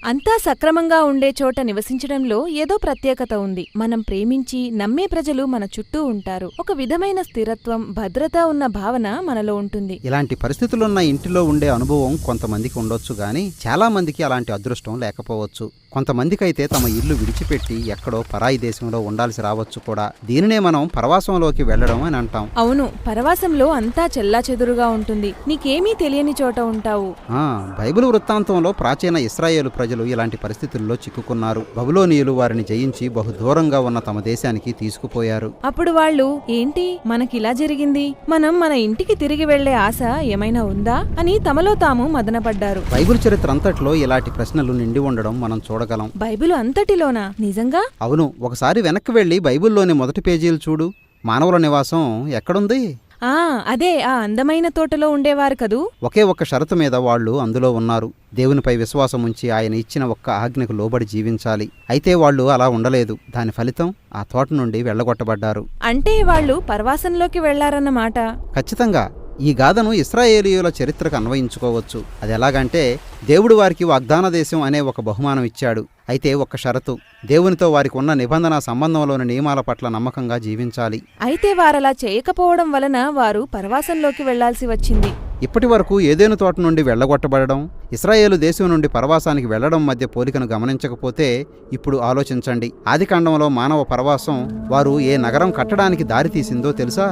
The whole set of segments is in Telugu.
అంతా సక్రమంగా ఉండే చోట నివసించడంలో ఏదో ప్రత్యేకత ఉంది. మనం ప్రేమించి నమ్మే ప్రజలు మన చుట్టూ ఉంటారు. ఒక విధమైన స్థిరత్వం, భద్రత ఉన్న భావన మనలో ఉంటుంది. ఇలాంటి పరిస్థితులున్న ఇంటిలో ఉండే అనుభవం కొంతమందికి ఉండొచ్చు గాని చాలా మందికి అలాంటి అదృష్టం లేకపోవచ్చు. కొంతమందికైతే తమ ఇల్లు విడిచిపెట్టి ఎక్కడో పరాయి దేశంలో ఉండాల్సి రావచ్చు కూడా. దీనినే మనం పరవాసంలోకి వెళ్లడం అని అంటాం. అవును, పరవాసంలో అంతా చెల్లాచెదురుగా ఉంటుంది. నీకేమీ తెలియని చోట ఉంటావు. బైబిల్ వృత్తాంతంలో ప్రాచీన ఇశ్రాయేలు ప్రజలు ఇలాంటి పరిస్థితుల్లో చిక్కుకున్నారు. బబులోనీయులు వారిని జయించి బహు దూరంగా ఉన్న తమ దేశానికి తీసుకుపోయారు. అప్పుడు వాళ్ళు, ఏంటి మనకిలా జరిగింది, మనం మన ఇంటికి తిరిగి వెళ్లే ఆశ ఏమైనా ఉందా అని తమలో తాము మదనపడ్డారు. బైబిల్ చరిత్ర అంతట్లో ఇలాంటి ప్రశ్నలు నిండి ఉండడం మనం చూడగలం. బైబిల్ అంతటిలోనా? నిజంగా? అవును, ఒకసారి వెనక్కి వెళ్లి బైబిల్లోని మొదటి పేజీలు చూడు. మానవుల నివాసం ఎక్కడుంది? అదే ఆ అందమైన తోటలో ఉండేవారు కదూ. ఒకే ఒక్క షరతు మీద వాళ్ళు అందులో ఉన్నారు. దేవునిపై విశ్వాసం ఉంచి ఆయన ఇచ్చిన ఒక్క ఆజ్ఞకు లోబడి జీవించాలి. అయితే వాళ్ళు అలా ఉండలేదు. దాని ఫలితం ఆ తోట నుండి వెళ్లగొట్టబడ్డారు. అంటే వాళ్ళు పరవాసంలోకి వెళ్లారన్నమాట. ఖచ్చితంగా. ఈ గాథను ఇశ్రాయేలీయుల చరిత్రకు అన్వయించుకోవచ్చు. అది ఎలాగంటే, దేవుడు వారికి వాగ్దాన దేశం అనే ఒక బహుమానం ఇచ్చాడు. అయితే ఒక్క షరతు, దేవునితో వారికి ఉన్న నిబంధన సంబంధంలోని నియమాల పట్ల నమ్మకంగా జీవించాలి. అయితే వారలా చేయకపోవడం వలన వారు పరవాసంలోకి వెళ్లాల్సి వచ్చింది. ఇప్పటి వరకు ఏదేను తోట నుండి వెళ్లగొట్టబడడం, ఇశ్రాయేలు దేశం నుండి పరవాసానికి వెళ్లడం మధ్య పోలికను గమనించకపోతే ఇప్పుడు ఆలోచించండి. ఆదికాండంలో మానవ పరవాసం వారు ఏ నగరం కట్టడానికి దారితీసిందో తెలుసా?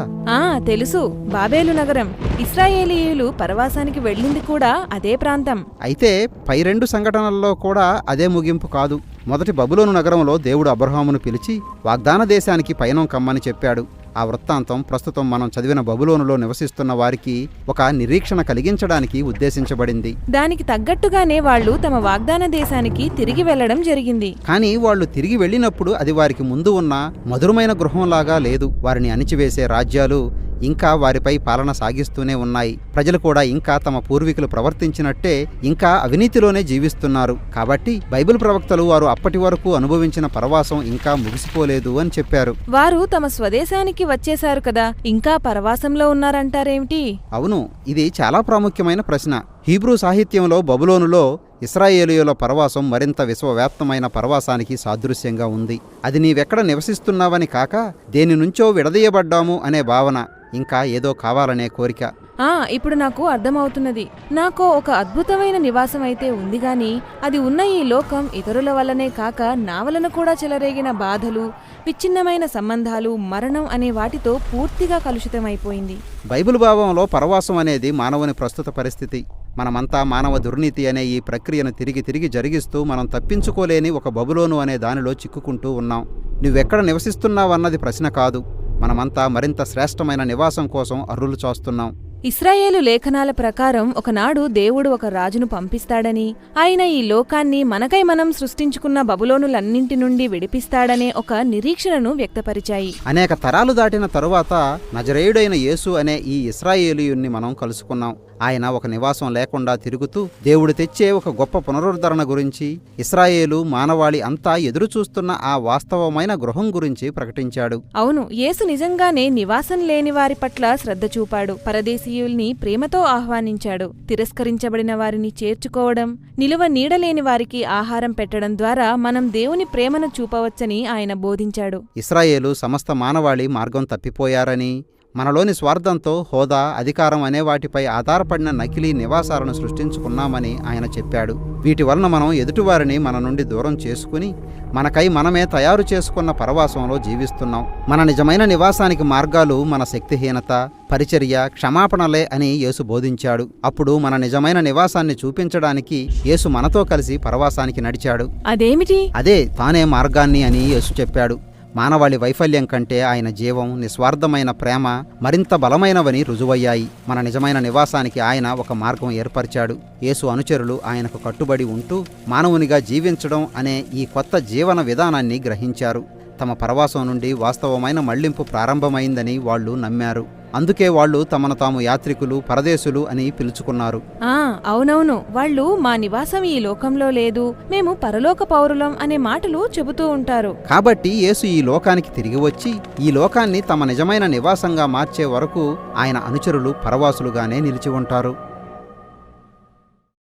తెలుసు, బాబేలు నగరం. ఇశ్రాయేలీయులు పరవాసానికి వెళ్ళింది కూడా అదే ప్రాంతం. అయితే పై రెండు సంఘటనల్లో కూడా అదే ముగింపు కాదు. మొదటి బబులోను నగరంలో దేవుడు అబ్రహామును పిలిచి వాగ్దాన దేశానికి పయనం కమ్మని చెప్పాడు. ఆ వృత్తాంతం ప్రస్తుతం మనం చదివిన బబులోనులో నివసిస్తున్న వారికి ఒక నిరీక్షణ కలిగించడానికి ఉద్దేశించబడింది. దానికి తగ్గట్టుగానే వాళ్ళు తమ వాగ్దాన దేశానికి తిరిగి వెళ్లడం జరిగింది. కానీ వాళ్ళు తిరిగి వెళ్ళినప్పుడు అది వారికి ముందు ఉన్న మధురమైన గృహంలాగా లేదు. వారిని అణిచివేసే రాజ్యాలు ఇంకా వారిపై పాలన సాగిస్తూనే ఉన్నాయి. ప్రజలు కూడా ఇంకా తమ పూర్వీకులు ప్రవర్తించినట్టే ఇంకా అవినీతిలోనే జీవిస్తున్నారు. కాబట్టి బైబిల్ ప్రవక్తలు వారు అప్పటి వరకు అనుభవించిన పరవాసం ఇంకా ముగిసిపోలేదు అని చెప్పారు. వారు తమ స్వదేశానికి వచ్చేశారు కదా, ఇంకా పరవాసంలో ఉన్నారంటారేమిటి? అవును, ఇది చాలా ప్రాముఖ్యమైన ప్రశ్న. హీబ్రూ సాహిత్యంలో బబులోనులో ఇశ్రాయేలీయుల పరవాసం మరింత విశ్వవ్యాప్తమైన పరవాసానికి సాదృశ్యంగా ఉంది. అది నీవెక్కడ నివసిస్తున్నావని కాక దేని నుంచో విడదీయబడ్డాము అనే భావన, ఇంకా ఏదో కావాలనే కోరిక. ఇప్పుడు నాకు అర్థమవుతున్నది. నాకు ఒక అద్భుతమైన నివాసం అయితే ఉంది గాని అది ఉన్న ఈ లోకం ఇతరుల వల్లనే కాక నా వలన కూడా చెలరేగిన బాధలు, విచ్ఛిన్నమైన సంబంధాలు, మరణం అనే వాటితో పూర్తిగా కలుషితమైపోయింది. బైబిల్ భావంలో పరవాసం అనేది మానవుని ప్రస్తుత పరిస్థితి. మనమంతా మానవ దుర్నీతి అనే ఈ ప్రక్రియను తిరిగి తిరిగి జరిగిస్తూ మనం తప్పించుకోలేని ఒక బబులోను అనే దానిలో చిక్కుకుంటూ ఉన్నాం. నువ్వెక్కడ నివసిస్తున్నావన్నది ప్రశ్న కాదు. మనమంతా మరింత శ్రేష్టమైన నివాసం కోసం అర్రులు చాస్తున్నాం. ఇశ్రాయేలు లేఖనాల ప్రకారం ఒకనాడు దేవుడు ఒక రాజును పంపిస్తాడని, ఆయన ఈ లోకాన్ని మనకై మనం సృష్టించుకున్న బబులోనులన్నింటి నుండి విడిపిస్తాడనే ఒక నిరీక్షణను వ్యక్తపరిచాయి. అనేక తరాలు దాటిన తరువాత నజరేయుడైన యేసు అనే ఈ ఇశ్రాయేలీయుణ్ణి మనం కలుసుకున్నాం. ఆయన ఒక నివాసం లేకుండా తిరుగుతూ దేవుడు తెచ్చే ఒక గొప్ప పునరుద్ధరణ గురించి, ఇశ్రాయేలు మానవాళి అంతా ఎదురుచూస్తున్న ఆ వాస్తవమైన గృహం గురించి ప్రకటించాడు. అవును, యేసు నిజంగానే నివాసం లేని వారి పట్ల శ్రద్ధ చూపాడు. పరదేశీయుల్ని ప్రేమతో ఆహ్వానించాడు. తిరస్కరించబడిన వారిని చేర్చుకోవడం, నిలువ నీడలేని వారికి ఆహారం పెట్టడం ద్వారా మనం దేవుని ప్రేమను చూపవచ్చని ఆయన బోధించాడు. ఇశ్రాయేలు సమస్త మానవాళి మార్గం తప్పిపోయారని, మనలోని స్వార్థంతో హోదా, అధికారం అనే వాటిపై ఆధారపడిన నకిలీ నివాసాలను సృష్టించుకున్నామని ఆయన చెప్పాడు. వీటి వలన మనం ఎదుటివారిని మన నుండి దూరం చేసుకుని మనకై మనమే తయారు చేసుకున్న పరవాసంలో జీవిస్తున్నాం. మన నిజమైన నివాసానికి మార్గాలు మన శక్తిహీనత, పరిచర్య, క్షమాపణలే అని యేసు బోధించాడు. అప్పుడు మన నిజమైన నివాసాన్ని చూపించడానికి యేసు మనతో కలిసి పరవాసానికి నడిచాడు. అదేమిటి? అదే తానే మార్గాన్ని అని యేసు చెప్పాడు. మానవాళి వైఫల్యం కంటే ఆయన జీవం, నిస్వార్థమైన ప్రేమ మరింత బలమైనవని రుజువయ్యాయి. మన నిజమైన నివాసానికి ఆయన ఒక మార్గం ఏర్పరిచాడు. యేసు అనుచరులు ఆయనకు కట్టుబడి ఉంటూ మానవునిగా జీవించడం అనే ఈ కొత్త జీవన విధానాన్ని గ్రహించారు. తమ పరవాసం నుండి వాస్తవమైన మళ్లింపు ప్రారంభమైందని వాళ్ళు నమ్మారు. అందుకే వాళ్ళు తమను తాము యాత్రికులు, పరదేశులు అని పిలుచుకున్నారు. అవునవును, వాళ్ళు మా నివాసం ఈ లోకంలో లేదు, మేము పరలోక పౌరులం అనే మాటలు చెబుతూ ఉంటారు. కాబట్టి యేసు ఈ లోకానికి తిరిగి వచ్చి ఈ లోకాన్ని తమ నిజమైన నివాసంగా మార్చే వరకు ఆయన అనుచరులు పరవాసులుగానే నిలిచి ఉంటారు.